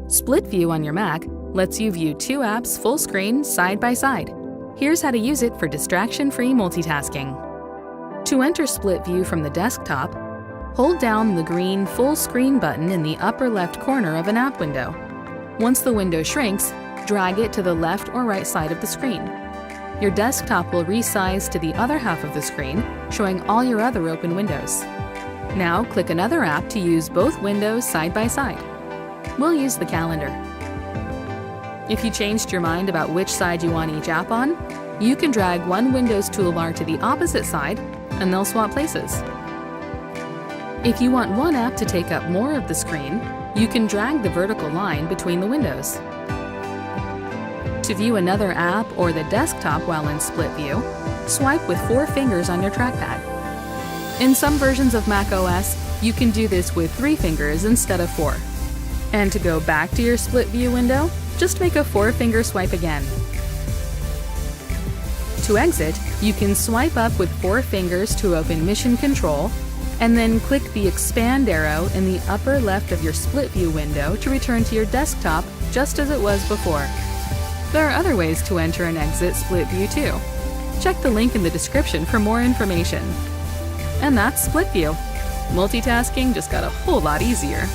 Split View on your Mac lets you view two apps full screen side by side. Here's how to use it for distraction-free multitasking. To enter Split View from the desktop, hold down the green Full Screen button in the upper left corner of an app window. Once the window shrinks, drag it to the left or right side of the screen. Your desktop will resize to the other half of the screen, showing all your other open windows. Now click another app to use both windows side by side. We'll use the calendar. If you changed your mind about which side you want each app on, you can drag one Windows toolbar to the opposite side and they'll swap places. If you want one app to take up more of the screen, you can drag the vertical line between the windows. To view another app or the desktop while in Split View, swipe with 4 fingers on your trackpad. In some versions of Mac OS, you can do this with 3 fingers instead of 4. And to go back to your Split View window, just make a 4-finger swipe again. To exit, you can swipe up with 4 fingers to open Mission Control, and then click the expand arrow in the upper left of your Split View window to return to your desktop just as it was before. There are other ways to enter and exit Split View too. Check the link in the description for more information. And that's Split View. Multitasking just got a whole lot easier.